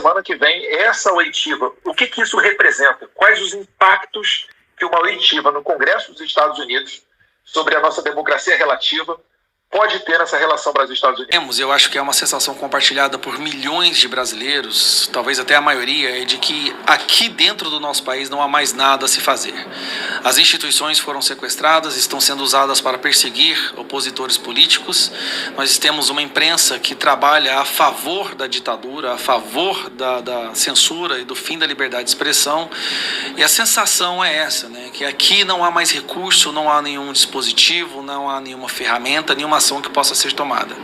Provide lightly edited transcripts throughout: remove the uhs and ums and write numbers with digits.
semana que vem, essa oitiva, o que isso representa? Quais os impactos que uma oitiva no Congresso dos Estados Unidos sobre a nossa democracia relativa pode ter nessa relação Brasil-Estados Unidos? Eu acho que é uma sensação compartilhada por milhões de brasileiros, talvez até a maioria, é de que aqui dentro do nosso país não há mais nada a se fazer. As instituições foram sequestradas, estão sendo usadas para perseguir opositores políticos. Nós temos uma imprensa que trabalha a favor da ditadura, a favor da censura e do fim da liberdade de expressão. E a sensação é essa, né? Que aqui não há mais recurso, não há nenhum dispositivo, não há nenhuma ferramenta, nenhuma ação que possa ser tomada.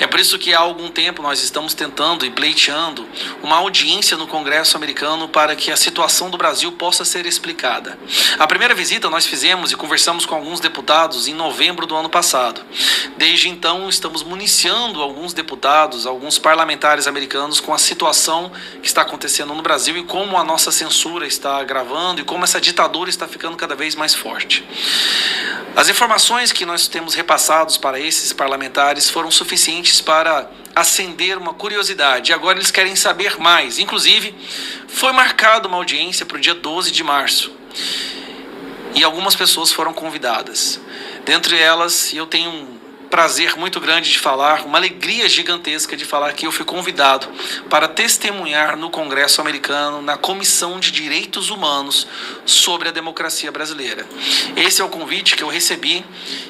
É por isso que há algum tempo nós estamos tentando e pleiteando uma audiência no Congresso americano para que a situação do Brasil possa ser explicada. A primeira visita nós fizemos e conversamos com alguns deputados em novembro do ano passado. Desde então estamos municiando alguns deputados, alguns parlamentares americanos com a situação que está acontecendo no Brasil e como a nossa censura está agravando e como essa ditadura está ficando cada vez mais forte. As informações que nós temos repassados para esses parlamentares foram suficientes para acender uma curiosidade. Agora eles querem saber mais. Inclusive, foi marcada uma audiência para o dia 12 de março. E algumas pessoas foram convidadas. Dentre elas, eu tenho um prazer muito grande de falar, uma alegria gigantesca de falar que eu fui convidado para testemunhar no Congresso americano, na Comissão de Direitos Humanos, sobre a democracia brasileira. Esse é o convite que eu recebi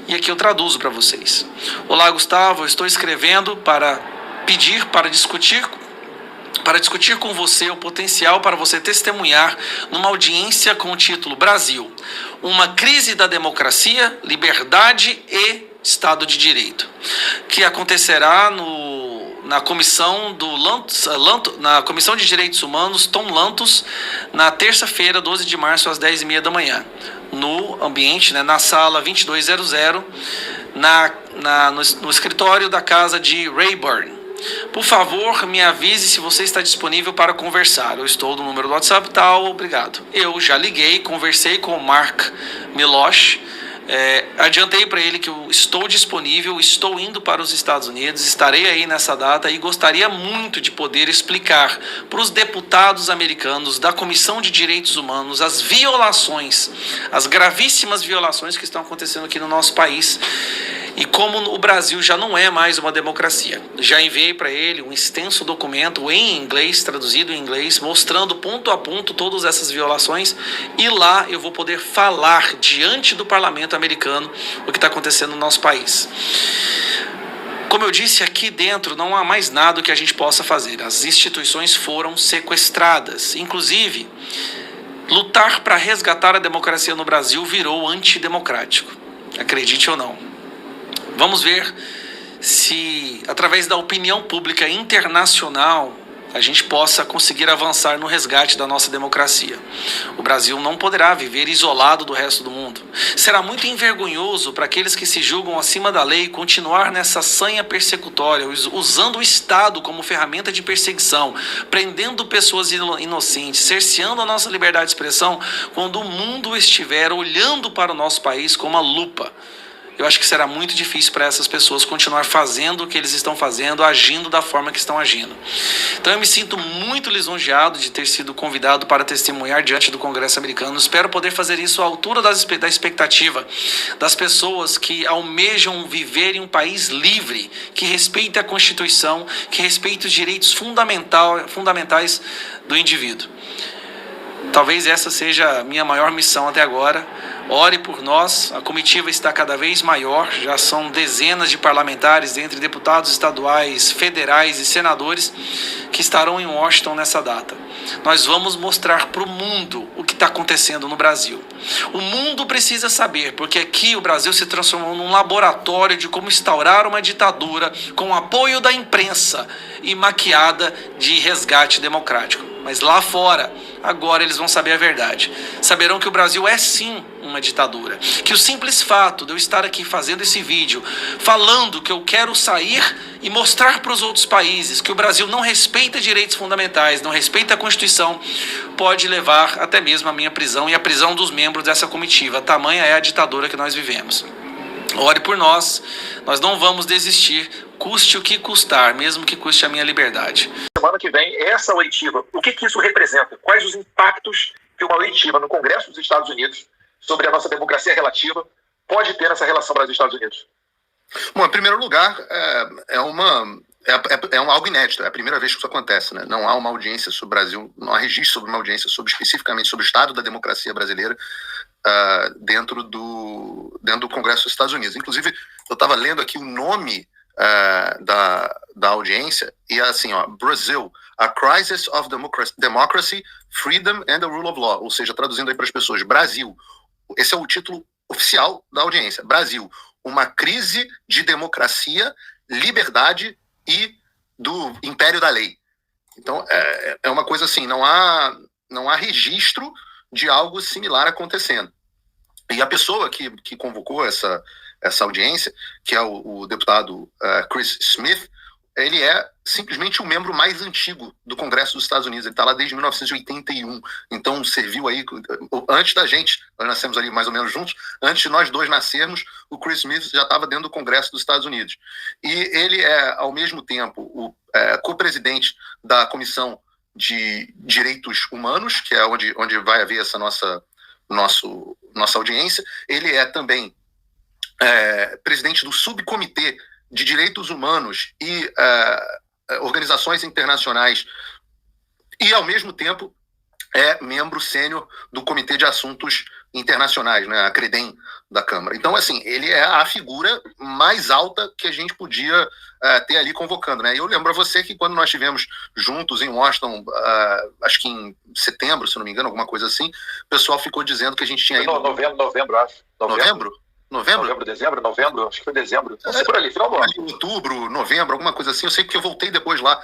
e aqui eu traduzo para vocês. Olá, Gustavo, eu estou escrevendo para pedir para discutir com você o potencial para você testemunhar numa audiência com o título Brasil, uma crise da democracia, liberdade e Estado de Direito, que acontecerá na Comissão na Comissão de Direitos Humanos Tom Lantos, na terça-feira, 12 de março, às 10h30 da manhã, no ambiente, na sala 2200, no escritório da casa de Rayburn. Por favor, me avise se você está disponível para conversar. Eu estou no número do WhatsApp tal, obrigado. Eu já liguei, conversei com o Mark Milosh, adiantei para ele que eu estou disponível, estou indo para os Estados Unidos, estarei aí nessa data e gostaria muito de poder explicar para os deputados americanos da Comissão de Direitos Humanos as violações, as gravíssimas violações que estão acontecendo aqui no nosso país e como o Brasil já não é mais uma democracia. Já enviei para ele um extenso documento em inglês, traduzido em inglês, mostrando ponto a ponto todas essas violações e lá eu vou poder falar diante do parlamento americano o que está acontecendo no nosso país. Como eu disse, aqui dentro não há mais nada que a gente possa fazer. As instituições foram sequestradas. Inclusive, lutar para resgatar a democracia no Brasil virou antidemocrático. Acredite ou não. Vamos ver se, através da opinião pública internacional, a gente possa conseguir avançar no resgate da nossa democracia. O Brasil não poderá viver isolado do resto do mundo. Será muito envergonhoso para aqueles que se julgam acima da lei continuar nessa sanha persecutória, usando o Estado como ferramenta de perseguição, prendendo pessoas inocentes, cerceando a nossa liberdade de expressão, quando o mundo estiver olhando para o nosso país com uma lupa. Eu acho que será muito difícil para essas pessoas continuar fazendo o que eles estão fazendo, agindo da forma que estão agindo. Então eu me sinto muito lisonjeado de ter sido convidado para testemunhar diante do Congresso americano. Espero poder fazer isso à altura da expectativa das pessoas que almejam viver em um país livre, que respeite a Constituição, que respeite os direitos fundamentais do indivíduo. Talvez essa seja a minha maior missão até agora. Ore por nós, a comitiva está cada vez maior, já são dezenas de parlamentares, entre deputados estaduais, federais e senadores, que estarão em Washington nessa data. Nós vamos mostrar para o mundo o que está acontecendo no Brasil. O mundo precisa saber, porque aqui o Brasil se transformou num laboratório de como instaurar uma ditadura com o apoio da imprensa e maquiada de resgate democrático. Mas lá fora, agora eles vão saber a verdade. Saberão que o Brasil é sim uma ditadura. Que o simples fato de eu estar aqui fazendo esse vídeo, falando que eu quero sair e mostrar para os outros países que o Brasil não respeita direitos fundamentais, não respeita a Constituição, pode levar até mesmo à minha prisão e à prisão dos membros dessa comitiva. Tamanha é a ditadura que nós vivemos. Ore por nós não vamos desistir, custe o que custar, mesmo que custe a minha liberdade. semana que vem, essa oitiva, o que isso representa? Quais os impactos que uma oitiva no Congresso dos Estados Unidos sobre a nossa democracia relativa pode ter nessa relação Brasil-Estados Unidos? Bom, em primeiro lugar, é algo inédito, é a primeira vez que isso acontece, né? Não há uma audiência sobre o Brasil, não há registro sobre uma audiência especificamente sobre o estado da democracia brasileira dentro do Congresso dos Estados Unidos. Inclusive, eu estava lendo aqui o nome da audiência, e é assim, ó, Brazil, a crisis of democracy, freedom and the rule of law, ou seja, traduzindo aí para as pessoas, Brasil, esse é o título oficial da audiência, Brasil, uma crise de democracia, liberdade e do império da lei. Então, é uma coisa assim, não há registro de algo similar acontecendo. E a pessoa que convocou essa audiência, que é o deputado Chris Smith, ele é simplesmente o membro mais antigo do Congresso dos Estados Unidos. Ele está lá desde 1981. Então, serviu aí, antes da gente, nós nascemos ali mais ou menos juntos, antes de nós dois nascermos, o Chris Smith já estava dentro do Congresso dos Estados Unidos. E ele é, ao mesmo tempo, o co-presidente da Comissão de Direitos Humanos, que é onde vai haver essa nossa audiência. Ele é também presidente do Subcomitê de Direitos Humanos e organizações internacionais, e, ao mesmo tempo, é membro sênior do Comitê de Assuntos Internacionais, né, a CREDEM da Câmara. Então, assim, ele é a figura mais alta que a gente podia ter ali convocando, né? Eu lembro a você que quando nós estivemos juntos em Washington, acho que em setembro, se não me engano, alguma coisa assim, o pessoal ficou dizendo que a gente tinha ido... Novembro, acho. Novembro, dezembro, novembro, acho que foi dezembro. Não sei por ali, final do ano. Outubro, novembro, alguma coisa assim. Eu sei porque eu voltei depois lá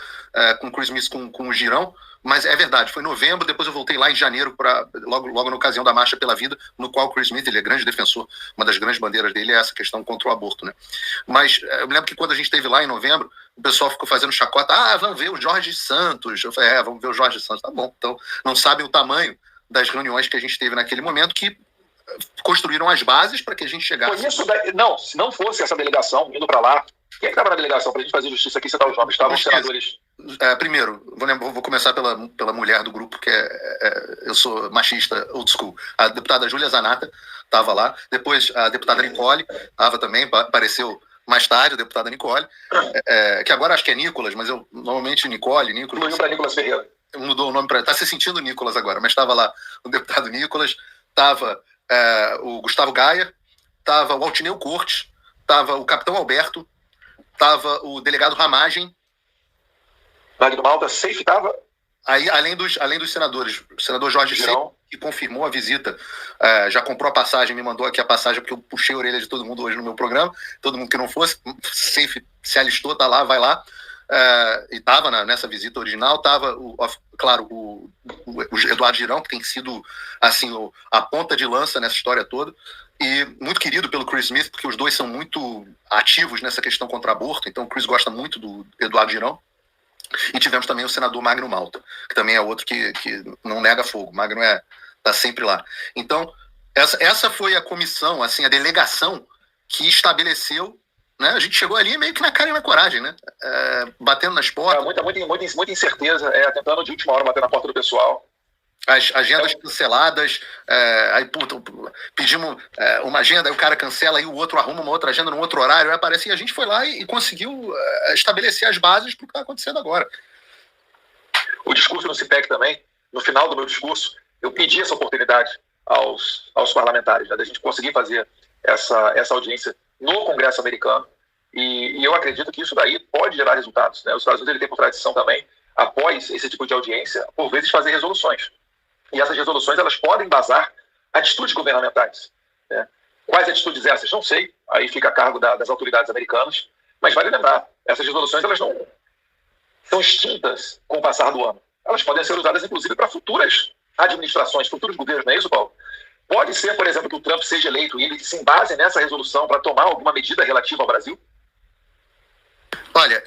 com o Chris Smith, com o Girão, mas é verdade, foi novembro, depois eu voltei lá em janeiro, logo na ocasião da Marcha pela Vida, no qual o Chris Smith, ele é grande defensor, uma das grandes bandeiras dele é essa questão contra o aborto, né? Mas eu me lembro que quando a gente esteve lá em novembro, o pessoal ficou fazendo chacota, vamos ver o Jorge Santos. Eu falei, vamos ver o Jorge Santos. Tá bom, então não sabem o tamanho das reuniões que a gente teve naquele momento, que construíram as bases para que a gente chegasse... Não, se não fosse essa delegação indo para lá, quem é que estava na delegação para a gente fazer justiça aqui? Você tá os nomes, estavam os senadores... Primeiro, vou começar pela mulher do grupo, que eu sou machista old school. A deputada Júlia Zanata estava lá. Depois a deputada Nicole estava também, apareceu mais tarde, a deputada Nicole, que agora acho que é Nicolas, mas eu normalmente Nicolas. Mudou para Nicolas Ferreira. Mudou o nome para... Está se sentindo Nicolas agora, mas estava lá o deputado Nicolas, estava o Gustavo Gaia, estava o Altineu Cortes, estava o capitão Alberto, estava o delegado Ramagem. Magno Malta, Safe estava? Aí, além dos senadores, o senador Jorge Seif, que confirmou a visita, já comprou a passagem, me mandou aqui a passagem, porque eu puxei a orelha de todo mundo hoje no meu programa, todo mundo que não fosse, Seif se alistou, tá lá, vai lá, e estava nessa visita original, estava, claro, o Eduardo Girão, que tem sido assim, a ponta de lança nessa história toda, e muito querido pelo Chris Smith, porque os dois são muito ativos nessa questão contra aborto, então o Chris gosta muito do Eduardo Girão. E tivemos também o senador Magno Malta, que também é outro que não nega fogo. Magno está sempre lá. Então, essa foi a comissão, assim, a delegação que estabeleceu, né? A gente chegou ali meio que na cara e na coragem, né? Batendo nas portas. Muita incerteza, tentando de última hora bater na porta do pessoal. As agendas canceladas, aí pedimos uma agenda, aí o cara cancela, aí o outro arruma uma outra agenda num outro horário, aí aparece, e a gente foi lá e conseguiu estabelecer as bases para o que está acontecendo agora. O discurso no CIPEC também, no final do meu discurso, eu pedi essa oportunidade aos parlamentares, né, da gente conseguir fazer essa audiência no Congresso americano, e eu acredito que isso daí pode gerar resultados, né? Os Estados Unidos têm por tradição também, após esse tipo de audiência, por vezes fazer resoluções. E essas resoluções, elas podem embasar atitudes governamentais, né? Quais atitudes essas? Não sei. Aí fica a cargo das autoridades americanas. Mas vale lembrar, essas resoluções, elas não são extintas com o passar do ano. Elas podem ser usadas, inclusive, para futuras administrações, futuros governos, não é isso, Paulo? Pode ser, por exemplo, que o Trump seja eleito e ele se embase nessa resolução para tomar alguma medida relativa ao Brasil? Olha,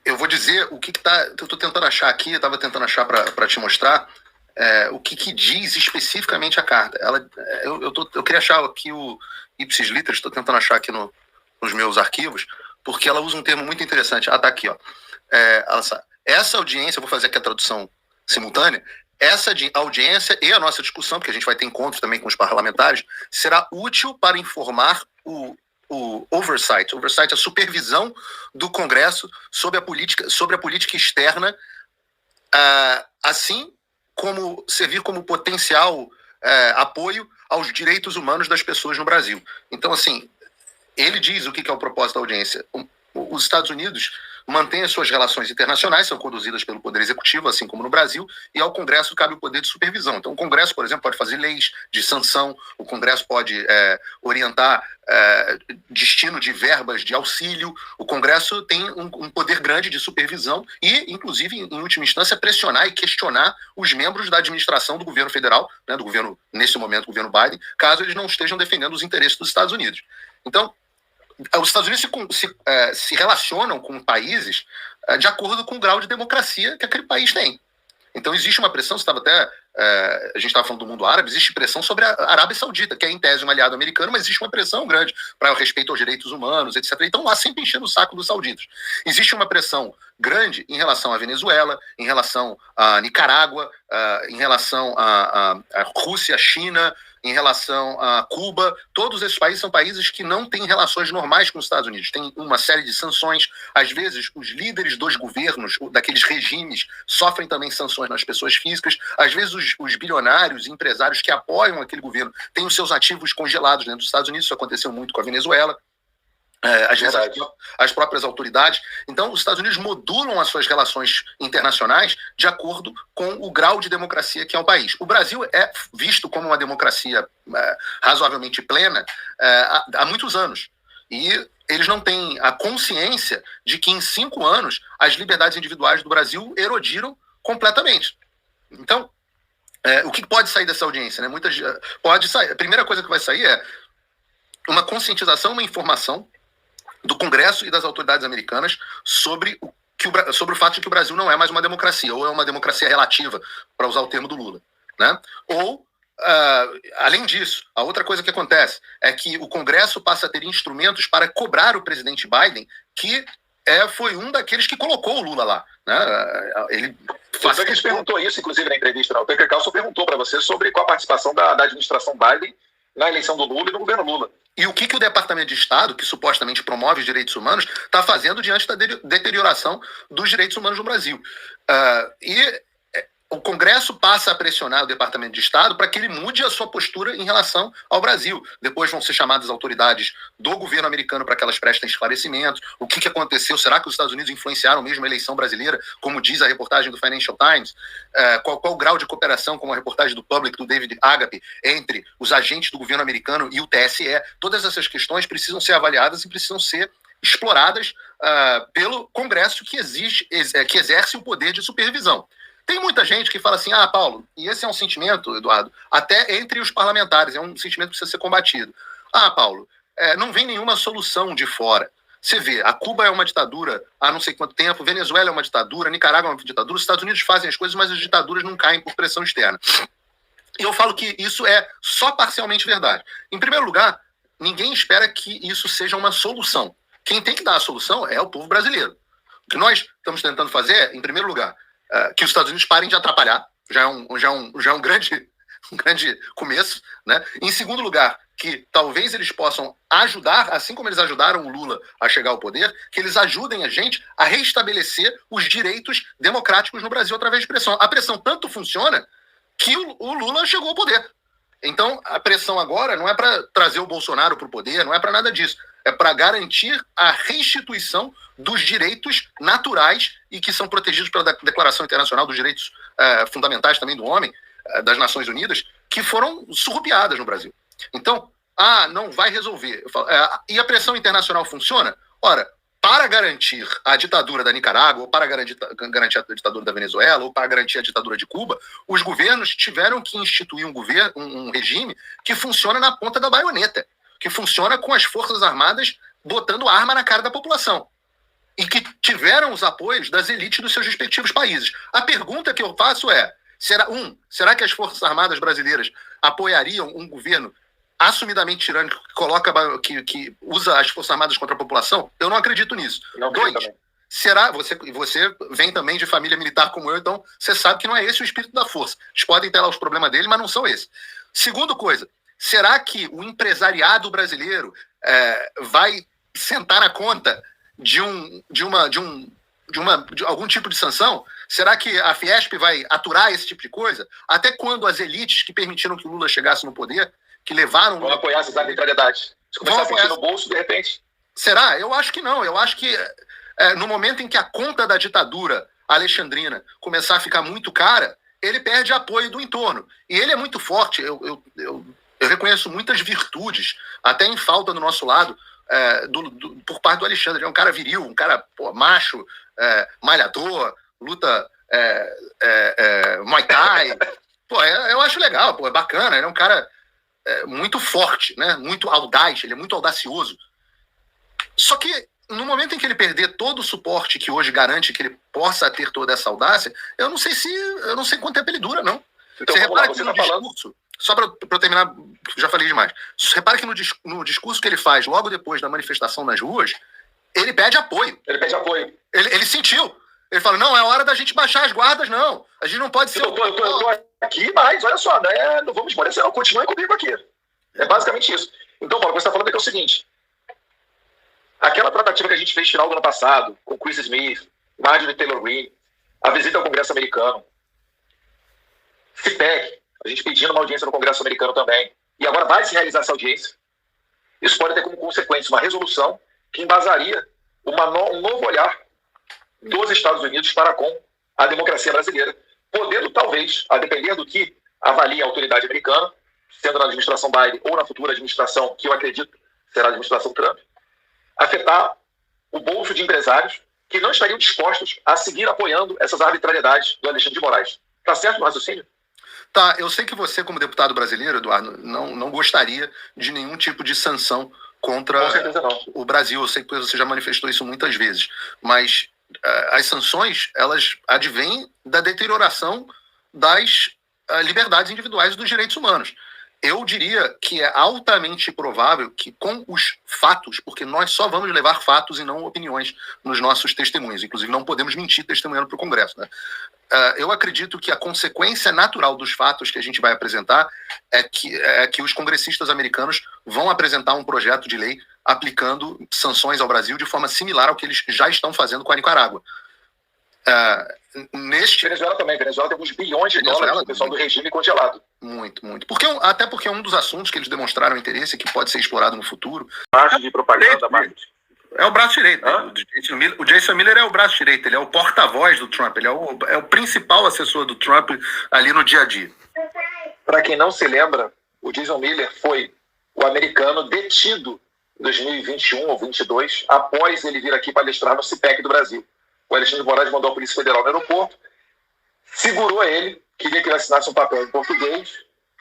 eu vou dizer o que está... Eu estou tentando achar aqui, eu estava tentando achar para te mostrar o que diz especificamente a carta. Eu queria achar aqui o ipsis literis, estou tentando achar aqui nos meus arquivos, porque ela usa um termo muito interessante. Está aqui, ó. essa audiência, vou fazer aqui a tradução simultânea, essa audiência e a nossa discussão, porque a gente vai ter encontros também com os parlamentares, será útil para informar o oversight. Oversight é a supervisão do Congresso sobre a política externa, assim como servir como potencial apoio aos direitos humanos das pessoas no Brasil. Então, assim, ele diz o que é o propósito da audiência. Os Estados Unidos mantêm as suas relações internacionais, são conduzidas pelo Poder Executivo, assim como no Brasil, e ao Congresso cabe o poder de supervisão. Então, o Congresso, por exemplo, pode fazer leis de sanção, o Congresso pode orientar destino de verbas de auxílio, o Congresso tem um poder grande de supervisão e, inclusive, em última instância, pressionar e questionar os membros da administração do governo federal, né, do governo, nesse momento, do governo Biden, caso eles não estejam defendendo os interesses dos Estados Unidos. Então, os Estados Unidos se relacionam com países de acordo com o grau de democracia que aquele país tem. Então existe uma pressão, a gente estava falando do mundo árabe, existe pressão sobre a Arábia Saudita, que é em tese um aliado americano, mas existe uma pressão grande para o respeito aos direitos humanos, etc. Então lá sempre enchendo o saco dos sauditas. Existe uma pressão grande em relação à Venezuela, em relação à Nicarágua, em relação à Rússia, à China, em relação a Cuba. Todos esses países são países que não têm relações normais com os Estados Unidos. Tem uma série de sanções. Às vezes, os líderes dos governos, daqueles regimes, sofrem também sanções nas pessoas físicas. Às vezes, os bilionários, empresários que apoiam aquele governo têm os seus ativos congelados dentro dos Estados Unidos. Isso aconteceu muito com a Venezuela. Às vezes as próprias autoridades. Então, os Estados Unidos modulam as suas relações internacionais de acordo com o grau de democracia que é o país. O Brasil é visto como uma democracia razoavelmente plena há muitos anos. E eles não têm a consciência de que em 5 anos as liberdades individuais do Brasil erodiram completamente. Então, o que pode sair dessa audiência? Né? Pode sair. A primeira coisa que vai sair é uma conscientização, uma informação do Congresso e das autoridades americanas sobre o fato de que o Brasil não é mais uma democracia, ou é uma democracia relativa, para usar o termo do Lula. Né? Ou, além disso, a outra coisa que acontece é que o Congresso passa a ter instrumentos para cobrar o presidente Biden, que foi um daqueles que colocou o Lula lá. Né? O Tucker perguntou isso, inclusive, na entrevista. O Tucker Carlson perguntou para você sobre qual a participação da administração Biden na eleição do Lula e do governo Lula. E o que o Departamento de Estado, que supostamente promove os direitos humanos, está fazendo diante da deterioração dos direitos humanos no Brasil. O Congresso passa a pressionar o Departamento de Estado para que ele mude a sua postura em relação ao Brasil. Depois vão ser chamadas autoridades do governo americano para que elas prestem esclarecimentos. O que aconteceu? Será que os Estados Unidos influenciaram mesmo a eleição brasileira, como diz a reportagem do Financial Times? Qual o grau de cooperação, como a reportagem do Public, do David Agape, entre os agentes do governo americano e o TSE? Todas essas questões precisam ser avaliadas e precisam ser exploradas pelo Congresso que exerce o poder de supervisão. Tem muita gente que fala assim, Paulo, e esse é um sentimento, Eduardo, até entre os parlamentares, é um sentimento que precisa ser combatido. Paulo, não vem nenhuma solução de fora. Você vê, a Cuba é uma ditadura há não sei quanto tempo, Venezuela é uma ditadura, Nicarágua é uma ditadura, os Estados Unidos fazem as coisas, mas as ditaduras não caem por pressão externa. E eu falo que isso é só parcialmente verdade. Em primeiro lugar, ninguém espera que isso seja uma solução. Quem tem que dar a solução é o povo brasileiro. O que nós estamos tentando fazer, em primeiro lugar, que os Estados Unidos parem de atrapalhar, já é um grande começo, né? Em segundo lugar, que talvez eles possam ajudar, assim como eles ajudaram o Lula a chegar ao poder, que eles ajudem a gente a restabelecer os direitos democráticos no Brasil através de pressão. A pressão tanto funciona que o Lula chegou ao poder. Então, a pressão agora não é para trazer o Bolsonaro para o poder, não é para nada disso. É para garantir a restituição dos direitos naturais e que são protegidos pela Declaração Internacional dos Direitos Fundamentais também do Homem, das Nações Unidas, que foram surrupiadas no Brasil. Então, não vai resolver. E a pressão internacional funciona? Ora, para garantir a ditadura da Nicarágua, ou para garantir a ditadura da Venezuela, ou para garantir a ditadura de Cuba, os governos tiveram que instituir um regime que funciona na ponta da baioneta, que funciona com as Forças Armadas botando arma na cara da população. E que tiveram os apoios das elites dos seus respectivos países. A pergunta que eu faço é, será que as Forças Armadas brasileiras apoiariam um governo assumidamente tirânico que usa as Forças Armadas contra a população? Eu não acredito nisso. Não, 2, será, você vem também de família militar como eu, então você sabe que não é esse o espírito da força. Eles podem ter lá os problemas dele, mas não são esses. Segunda coisa, será que o empresariado brasileiro vai sentar na conta de algum tipo de sanção? Será que a Fiesp vai aturar esse tipo de coisa? Até quando as elites que permitiram que o Lula chegasse no poder, que levaram... Vão apoiar essas arbitrariedades? Se começar a sentir no bolso, de repente... Será? Eu acho que não. Eu acho que no momento em que a conta da ditadura alexandrina começar a ficar muito cara, ele perde apoio do entorno. E ele é muito forte. Eu reconheço muitas virtudes, até em falta do nosso lado, por parte do Alexandre. Ele é um cara viril, um cara macho, malhador, luta Muay Thai. Eu acho legal, é bacana. Ele é um cara muito forte, né? Muito audaz, ele é muito audacioso. Só que no momento em que ele perder todo o suporte que hoje garante que ele possa ter toda essa audácia, eu não sei quanto tempo ele dura, não. Então, você repara lá, que no discurso, só para eu terminar, já falei demais, você repara que no discurso que ele faz logo depois da manifestação nas ruas, ele pede apoio. Ele sentiu. Ele fala, não, é hora da gente baixar as guardas, não. A gente não pode ser... Eu tô aqui, mas olha só, né? Não vamos esmorecer, não. Continuem comigo aqui. É basicamente isso. Então, Paulo, o que você está falando é o seguinte. Aquela tratativa que a gente fez no final do ano passado, com Chris Smith, Marjorie Taylor Greene, a visita ao Congresso americano, CIPEC, a gente pedindo uma audiência no Congresso americano também, e agora vai se realizar essa audiência. Isso pode ter como consequência uma resolução que embasaria um novo olhar dos Estados Unidos para com a democracia brasileira, podendo talvez, a depender do que avalie a autoridade americana, sendo na administração Biden ou na futura administração, que eu acredito será a administração Trump, afetar o bolso de empresários que não estariam dispostos a seguir apoiando essas arbitrariedades do Alexandre de Moraes. Está certo o raciocínio? Tá, eu sei que você, como deputado brasileiro, Eduardo, não gostaria de nenhum tipo de sanção contra o Brasil. Eu sei que você já manifestou isso muitas vezes, mas as sanções, elas advêm da deterioração das liberdades individuais e dos direitos humanos. Eu diria que é altamente provável que com os fatos, porque nós só vamos levar fatos e não opiniões nos nossos testemunhos, inclusive não podemos mentir testemunhando para o Congresso, né? Eu acredito que a consequência natural dos fatos que a gente vai apresentar é que os congressistas americanos vão apresentar um projeto de lei aplicando sanções ao Brasil de forma similar ao que eles já estão fazendo com a Nicarágua. Venezuela também. Venezuela tem alguns bilhões de dólares do pessoal do regime congelado. Muito, muito. Até porque é um dos assuntos que eles demonstraram interesse e que pode ser explorado no futuro. Parte de propaganda, é o braço direito. O Jason Miller é o braço direito, ele é o porta-voz do Trump, ele é o principal assessor do Trump ali no dia a dia. Para quem não se lembra, o Jason Miller foi o americano detido em 2021 ou 2022, após ele vir aqui palestrar no CIPEC do Brasil. O Alexandre de Moraes mandou a Polícia Federal no aeroporto, segurou ele, queria que ele assinasse um papel em português.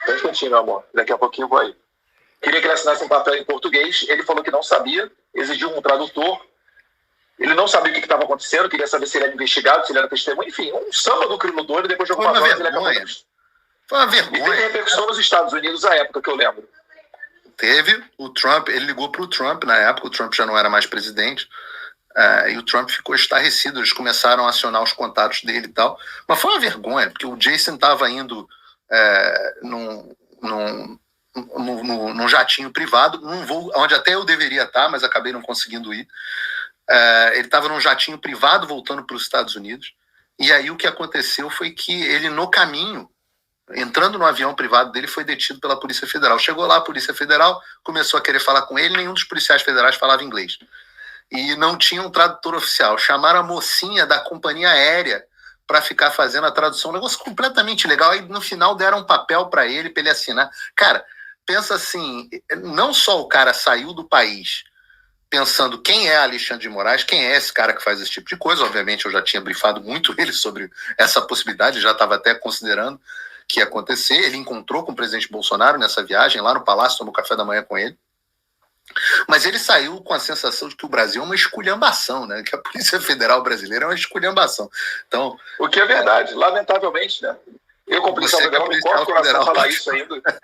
Só um instantinho, meu amor, daqui a pouquinho eu vou aí. Queria que ele assinasse um papel em português, ele falou que não sabia, exigiu um tradutor, ele não sabia o que estava acontecendo, queria saber se ele era investigado, se ele era testemunha, enfim, um samba do crime doido, depois de algumas horas ele acabou. Foi uma vergonha. E teve repercussão nos Estados Unidos à época, que eu lembro. Teve, o Trump, ele ligou para o Trump na época, o Trump já não era mais presidente, e o Trump ficou estarrecido, eles começaram a acionar os contatos dele e tal, mas foi uma vergonha, porque o Jason estava indo num jatinho privado, num voo onde até eu deveria estar, mas acabei não conseguindo ir. Ele estava num jatinho privado voltando para os Estados Unidos, e aí o que aconteceu foi que ele, no caminho, entrando no avião privado dele, foi detido pela Polícia Federal. Chegou lá, a Polícia Federal começou a querer falar com ele, nenhum dos policiais federais falava inglês. E não tinha um tradutor oficial. Chamaram a mocinha da companhia aérea para ficar fazendo a tradução. Um negócio completamente legal. Aí no final deram um papel para ele assinar. Cara, pensa assim, não só o cara saiu do país pensando quem é Alexandre de Moraes, quem é esse cara que faz esse tipo de coisa. Obviamente eu já tinha brifado muito ele sobre essa possibilidade, já estava até considerando que ia acontecer. Ele encontrou com o presidente Bolsonaro nessa viagem, lá no Palácio, tomou café da manhã com ele. Mas ele saiu com a sensação de que o Brasil é uma esculhambação, né? Que a Polícia Federal brasileira é uma esculhambação. Então, o que é verdade, lamentavelmente, né? Eu, como policial federal, não corto o coração falar isso ainda.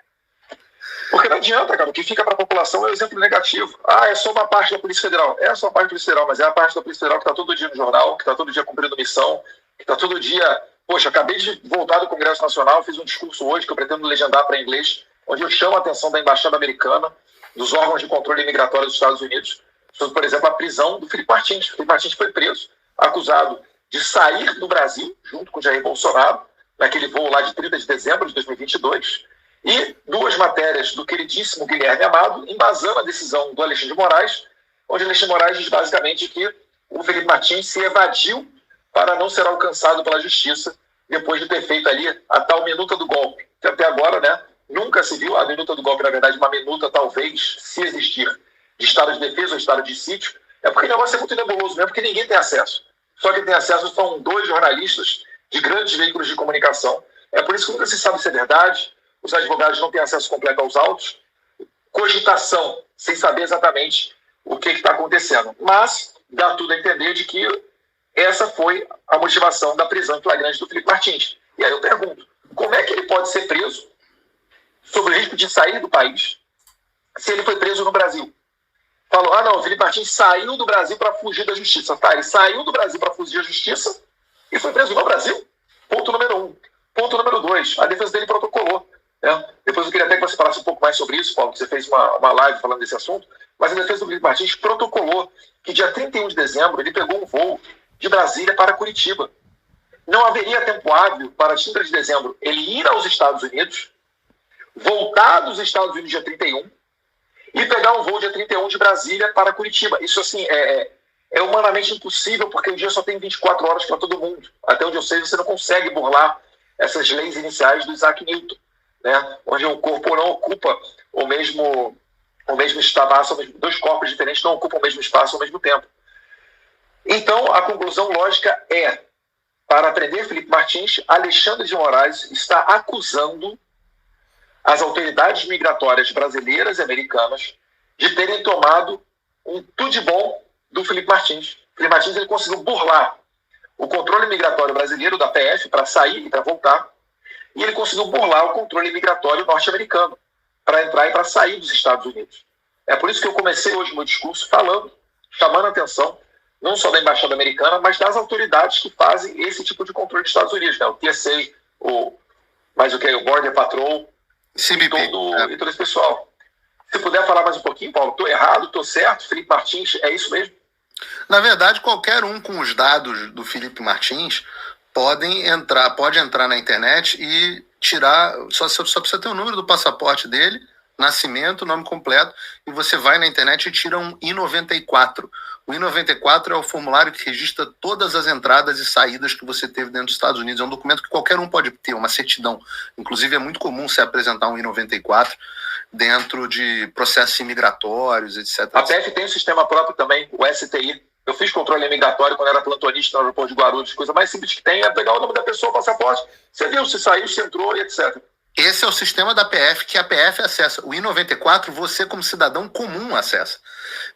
Porque não adianta, cara. O que fica para a população é o exemplo negativo. É só uma parte da Polícia Federal. É só uma parte da Polícia Federal, mas é a parte da Polícia Federal que está todo dia no jornal, que está todo dia cumprindo missão, que está todo dia... Poxa, acabei de voltar do Congresso Nacional, fiz um discurso hoje que eu pretendo legendar para inglês, onde eu chamo a atenção da Embaixada Americana, dos órgãos de controle imigratório dos Estados Unidos, sobre, por exemplo, a prisão do Felipe Martins. O Felipe Martins foi preso, acusado de sair do Brasil, junto com o Jair Bolsonaro, naquele voo lá de 30 de dezembro de 2022, e 2 matérias do queridíssimo Guilherme Amado, embasando a decisão do Alexandre de Moraes, onde Alexandre de Moraes diz basicamente que o Felipe Martins se evadiu para não ser alcançado pela justiça, depois de ter feito ali a tal minuta do golpe, que até agora, né, nunca se viu. A minuta do golpe, na verdade, uma minuta, talvez, se existir, de estado de defesa ou estado de sítio, é porque o negócio é muito nebuloso mesmo, porque ninguém tem acesso. Só quem tem acesso são 2 jornalistas de grandes veículos de comunicação. É por isso que nunca se sabe se é verdade, os advogados não têm acesso completo aos autos, cogitação, sem saber exatamente o que está acontecendo. Mas dá tudo a entender de que essa foi a motivação da prisão flagrante do Felipe Martins. E aí eu pergunto, como é que ele pode ser preso sob o risco de sair do país se ele foi preso no Brasil? Falou, não, o Felipe Martins saiu do Brasil para fugir da justiça. Tá, ele saiu do Brasil para fugir da justiça e foi preso no Brasil. Ponto número 1. Ponto número 2, a defesa dele protocolou. Né? Depois eu queria até que você falasse um pouco mais sobre isso, Paulo, que você fez uma live falando desse assunto, mas a defesa do Felipe Martins protocolou que dia 31 de dezembro ele pegou um voo de Brasília para Curitiba. Não haveria tempo hábil para 30 de dezembro ele ir aos Estados Unidos, voltar dos Estados Unidos dia 31 e pegar um voo dia 31 de Brasília para Curitiba. Isso, assim, é humanamente impossível, porque o dia só tem 24 horas para todo mundo. Até onde eu sei, você não consegue burlar essas leis iniciais do Isaac Newton, né? Onde o corpo não ocupa o mesmo espaço, 2 corpos diferentes não ocupam o mesmo espaço ao mesmo tempo. Então, a conclusão lógica é, para prender Felipe Martins, Alexandre de Moraes está acusando as autoridades migratórias brasileiras e americanas de terem tomado um tudo de bom do Felipe Martins. O Felipe Martins ele conseguiu burlar o controle migratório brasileiro da PF para sair e para voltar, e ele conseguiu burlar o controle migratório norte-americano para entrar e para sair dos Estados Unidos. É por isso que eu comecei hoje o meu discurso falando, chamando a atenção, não só da Embaixada Americana, mas das autoridades que fazem esse tipo de controle dos Estados Unidos, né? O TSA, o Border Patrol, CBP, e todo esse pessoal. Se puder falar mais um pouquinho, Paulo, estou errado, estou certo, Felipe Martins, é isso mesmo? Na verdade, qualquer um com os dados do Felipe Martins pode entrar na internet e tirar, só precisa ter o número do passaporte dele, nascimento, nome completo, e você vai na internet e tira um I-94. O I-94 é o formulário que registra todas as entradas e saídas que você teve dentro dos Estados Unidos. É um documento que qualquer um pode ter, uma certidão. Inclusive, é muito comum você apresentar um I-94 dentro de processos imigratórios, etc. A PF tem um sistema próprio também, o STI. Eu fiz controle imigratório quando era plantonista no aeroporto de Guarulhos. A coisa mais simples que tem é pegar o nome da pessoa, o passaporte. Você viu, se saiu, se entrou e etc. Esse é o sistema da PF, que a PF acessa. O I-94, você como cidadão comum acessa.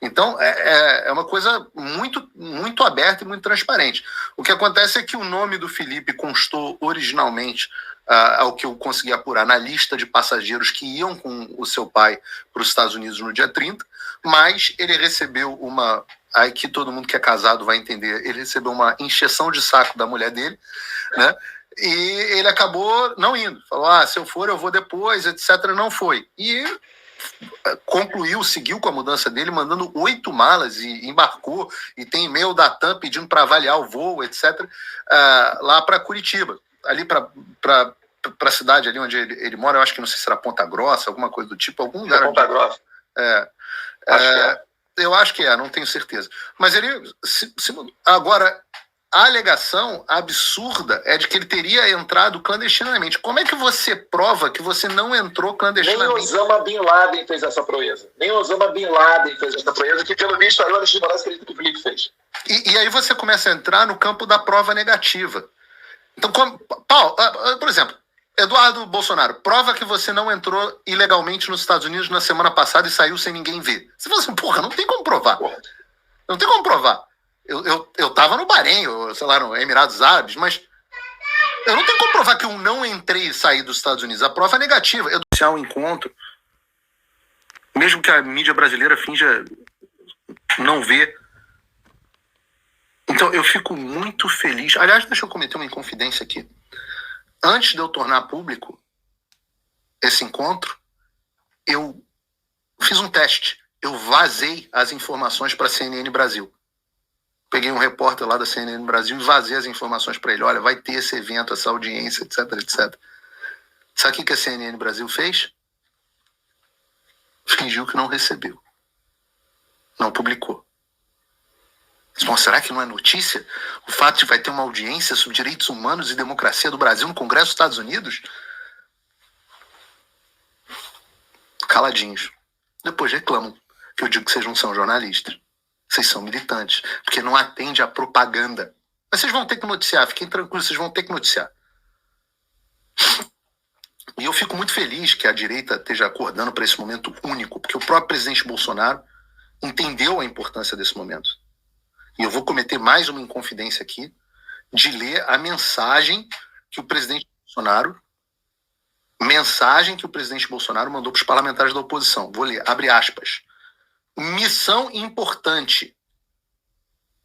Então, é uma coisa muito, muito aberta e muito transparente. O que acontece é que o nome do Felipe constou originalmente, ao que eu consegui apurar, na lista de passageiros que iam com o seu pai para os Estados Unidos no dia 30, mas ele recebeu aí que todo mundo que é casado vai entender, ele recebeu uma encheção de saco da mulher dele, né? E ele acabou não indo. Falou, se eu for, eu vou depois, etc. Não foi. E seguiu com a mudança dele, mandando 8 malas e embarcou. E tem e-mail da TAM pedindo para avaliar o voo, etc. Lá para Curitiba. Ali para a cidade ali onde ele mora, eu acho que não sei se era Ponta Grossa, alguma coisa do tipo. Algum lugar. Ponta Grossa. Eu acho que não tenho certeza. Mas ele... Agora... A alegação absurda é de que ele teria entrado clandestinamente. Como é que você prova que você não entrou clandestinamente? Nem Osama Bin Laden fez essa proeza. Que pelo visto aí o Alexandre de Moraes acredita que o Felipe fez. E aí você começa a entrar no campo da prova negativa. Então, Paulo, por exemplo, Eduardo Bolsonaro, prova que você não entrou ilegalmente nos Estados Unidos na semana passada e saiu sem ninguém ver. Você fala assim, não tem como provar. Não tem como provar. Eu tava no Bahrein, sei lá, no Emirados Árabes, mas eu não tenho como provar que eu não entrei e saí dos Estados Unidos. A prova é negativa. Eu iniciar um encontro mesmo que a mídia brasileira finja não ver. Então, eu fico muito feliz. Aliás, deixa eu cometer uma inconfidência aqui. Antes de eu tornar público esse encontro, eu fiz um teste. Eu vazei as informações para a CNN Brasil. Peguei um repórter lá da CNN Brasil e vazei as informações para ele. Olha, vai ter esse evento, essa audiência, etc, etc. Sabe o que a CNN Brasil fez? Fingiu que não recebeu. Não publicou. Bom, será que não é notícia o fato de vai ter uma audiência sobre direitos humanos e democracia do Brasil no Congresso dos Estados Unidos? Caladinhos. Depois reclamam que eu digo que vocês não são jornalistas. Vocês são militantes, porque não atende à propaganda. Mas vocês vão ter que noticiar, fiquem tranquilos, vocês vão ter que noticiar. E eu fico muito feliz que a direita esteja acordando para esse momento único, porque o próprio presidente Bolsonaro entendeu a importância desse momento. E eu vou cometer mais uma inconfidência aqui, de ler a mensagem que o presidente Bolsonaro mandou para os parlamentares da oposição. Vou ler, abre aspas. Missão importante,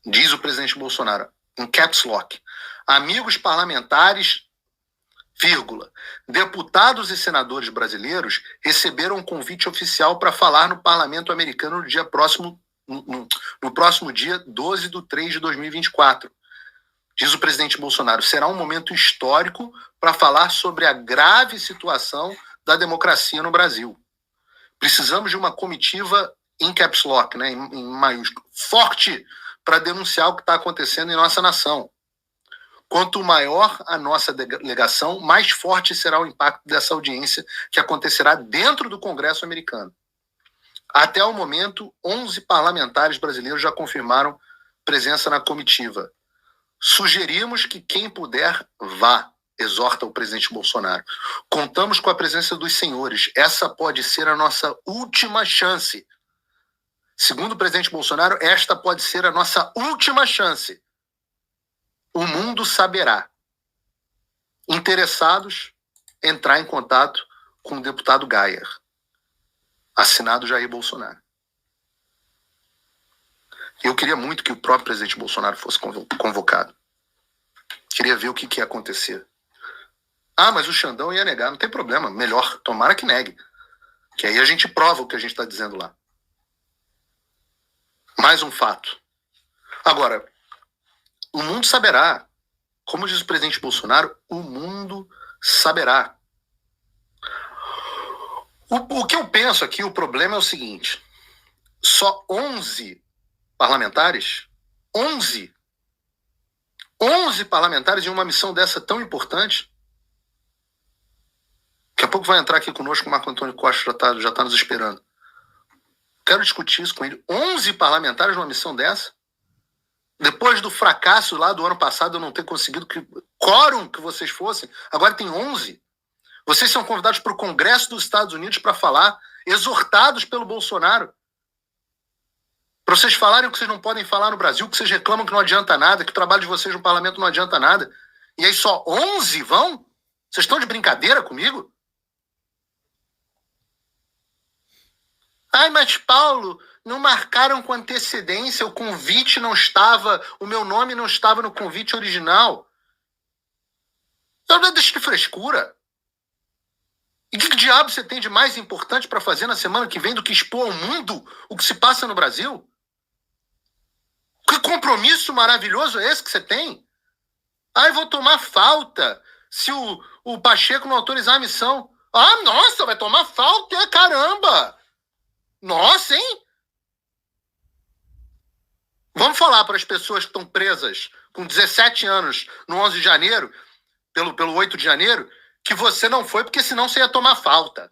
diz o presidente Bolsonaro, em caps lock. Amigos parlamentares, vírgula, deputados e senadores brasileiros receberam um convite oficial para falar no parlamento americano no dia próximo, no próximo dia 12/3/2024. Diz o presidente Bolsonaro, será um momento histórico para falar sobre a grave situação da democracia no Brasil. Precisamos de uma comitiva em caps lock, né, em maiúsculo, forte para denunciar o que está acontecendo em nossa nação. Quanto maior a nossa delegação, mais forte será o impacto dessa audiência que acontecerá dentro do Congresso americano. Até o momento, 11 parlamentares brasileiros já confirmaram presença na comitiva. Sugerimos que quem puder vá, exorta o presidente Bolsonaro. Contamos com a presença dos senhores. Essa pode ser a nossa última chance. Segundo o presidente Bolsonaro, esta pode ser a nossa última chance. O mundo saberá. Interessados, entrar em contato com o deputado Gayer. Assinado Jair Bolsonaro. Eu queria muito que o próprio presidente Bolsonaro fosse convocado. Queria ver o que ia acontecer. Ah, mas o Xandão ia negar. Não tem problema. Melhor, tomara que negue. Que aí a gente prova o que a gente está dizendo lá. Mais um fato. Agora, o mundo saberá. Como diz o presidente Bolsonaro, o mundo saberá. O que eu penso aqui, o problema é o seguinte. Só 11 parlamentares, 11 parlamentares em uma missão dessa tão importante. Daqui a pouco vai entrar aqui conosco o Marco Antônio Costa, já tá nos esperando. Quero discutir isso com ele. 11 parlamentares numa missão dessa? Depois do fracasso lá do ano passado, eu não ter conseguido quórum que vocês fossem, agora tem 11. Vocês são convidados para o Congresso dos Estados Unidos para falar, exortados pelo Bolsonaro. Para vocês falarem o que vocês não podem falar no Brasil, que vocês reclamam que não adianta nada, que o trabalho de vocês no parlamento não adianta nada. E aí só 11 vão? Vocês estão de brincadeira comigo? Ai, mas Paulo, não marcaram com antecedência, o convite não estava, o meu nome não estava no convite original. Eu não deixo de frescura. E que diabo você tem de mais importante para fazer na semana que vem do que expor ao mundo o que se passa no Brasil? Que compromisso maravilhoso é esse que você tem? Ai, vou tomar falta se o Pacheco não autorizar a missão. Ah, nossa, vai tomar falta, caramba! Nossa, hein? Vamos falar para as pessoas que estão presas com 17 anos no 11 de janeiro, pelo 8 de janeiro, que você não foi porque senão você ia tomar falta.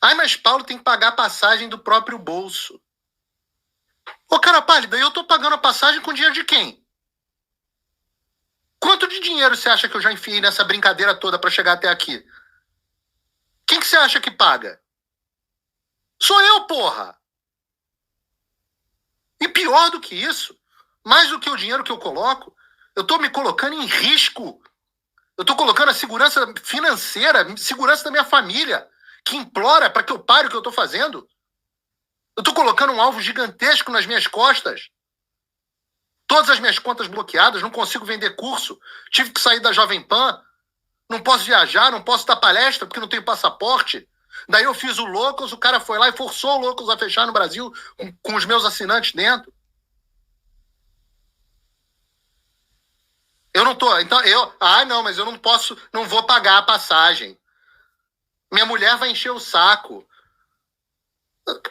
Ai, mas Paulo tem que pagar a passagem do próprio bolso. Ô, cara pálida, eu tô pagando a passagem com dinheiro de quem? Quanto de dinheiro você acha que eu já enfiei nessa brincadeira toda para chegar até aqui? Quem que você acha que paga? Sou eu, porra! E pior do que isso, mais do que o dinheiro que eu coloco, eu tô me colocando em risco. Eu tô colocando a segurança financeira, segurança da minha família que implora para que eu pare o que eu estou fazendo. Eu estou colocando um alvo gigantesco nas minhas costas. Todas as minhas contas bloqueadas, não consigo vender curso. Tive que sair da Jovem Pan. Não posso viajar, não posso dar palestra porque não tenho passaporte. Daí eu fiz o Locals, o cara foi lá e forçou o Locals a fechar no Brasil com os meus assinantes dentro. Eu não tô... Então, não, mas eu não posso, não vou pagar a passagem. Minha mulher vai encher o saco.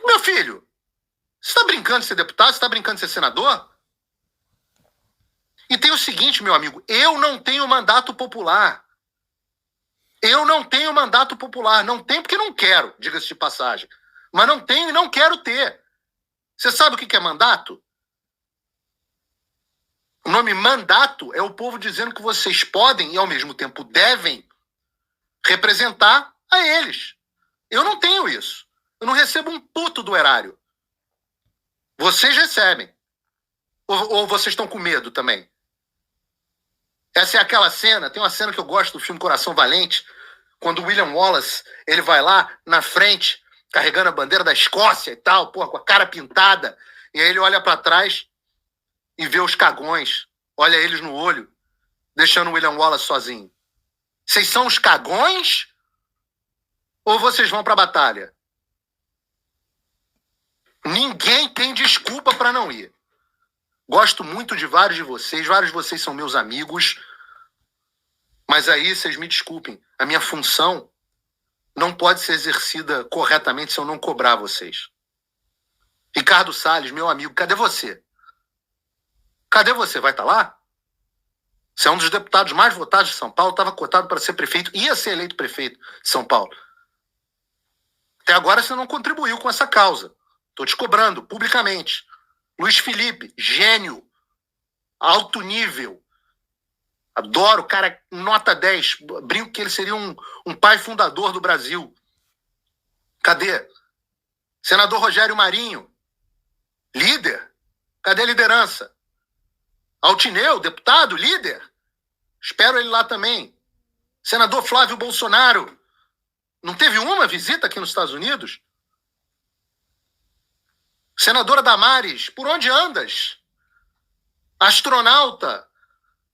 Meu filho, você está brincando de ser deputado? Você está brincando de ser senador? E tem o seguinte, meu amigo, eu não tenho mandato popular. Eu não tenho mandato popular. Não tenho porque não quero, diga-se de passagem. Mas não tenho e não quero ter. Você sabe o que é mandato? O nome mandato é o povo dizendo que vocês podem e ao mesmo tempo devem representar a eles. Eu não tenho isso. Eu não recebo um puto do erário. Vocês recebem. Ou vocês estão com medo também? Essa é aquela cena, tem uma cena que eu gosto do filme Coração Valente, quando o William Wallace, ele vai lá na frente, carregando a bandeira da Escócia e tal, com a cara pintada, e aí ele olha para trás e vê os cagões, olha eles no olho, deixando o William Wallace sozinho. Vocês são os cagões ou vocês vão para a batalha? Ninguém tem desculpa para não ir. Gosto muito de vários de vocês são meus amigos, mas aí vocês me desculpem, a minha função não pode ser exercida corretamente se eu não cobrar vocês. Ricardo Salles, meu amigo, cadê você? Cadê você? Vai estar lá? Você é um dos deputados mais votados de São Paulo, estava cotado para ser prefeito, ia ser eleito prefeito de São Paulo. Até agora você não contribuiu com essa causa. Estou te cobrando publicamente. Luiz Felipe, gênio, alto nível. Adoro, cara, nota 10. Brinco que ele seria um pai fundador do Brasil. Cadê? Senador Rogério Marinho, líder. Cadê a liderança? Altineu, deputado, líder. Espero ele lá também. Senador Flávio Bolsonaro, não teve uma visita aqui nos Estados Unidos? Senadora Damares, por onde andas? Astronauta,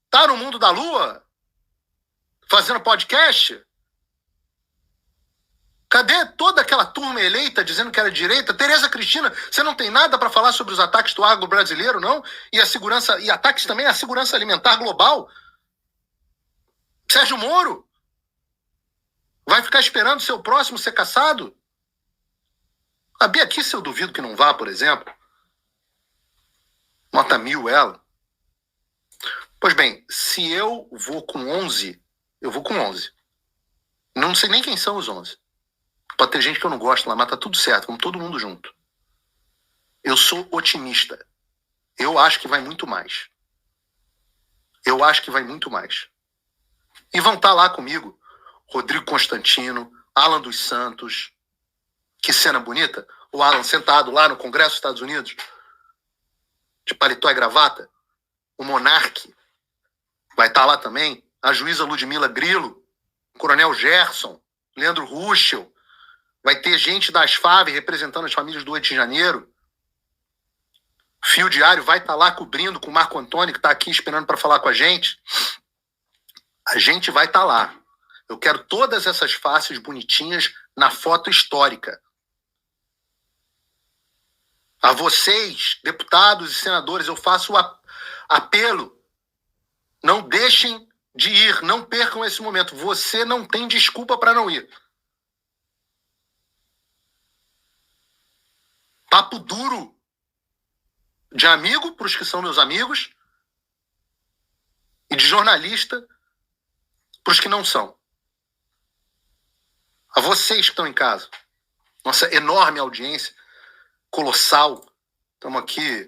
tá no mundo da Lua? Fazendo podcast? Cadê toda aquela turma eleita dizendo que era direita? Tereza Cristina, você não tem nada para falar sobre os ataques do agro brasileiro, não? E a segurança, e ataques também à segurança alimentar global? Sérgio Moro? Vai ficar esperando o seu próximo ser caçado? A Bia Kicis eu duvido que não vá, por exemplo. Nota 1000 ela. Pois bem, se eu vou com 11, eu vou com 11. Não sei nem quem são os 11. Pode ter gente que eu não gosto lá, mas tá tudo certo, vamos todo mundo junto. Eu sou otimista. Eu acho que vai muito mais. Eu acho que vai muito mais. E vão estar lá comigo Rodrigo Constantino, Alan dos Santos. Que cena bonita. O Alan sentado lá no Congresso dos Estados Unidos, de paletó e gravata. O Monarque vai estar lá também. A juíza Ludmila Grilo, o Coronel Gerson, Leandro Ruschel. Vai ter gente das FAV representando as famílias do 8 de janeiro. Fio Diário vai estar lá cobrindo com o Marco Antônio, que está aqui esperando para falar com a gente. A gente vai estar lá. Eu quero todas essas faces bonitinhas na foto histórica. A vocês, deputados e senadores, eu faço o apelo. Não deixem de ir, não percam esse momento. Você não tem desculpa para não ir. Papo duro de amigo para os que são meus amigos e de jornalista para os que não são. A vocês que estão em casa, nossa enorme audiência, colossal, estamos aqui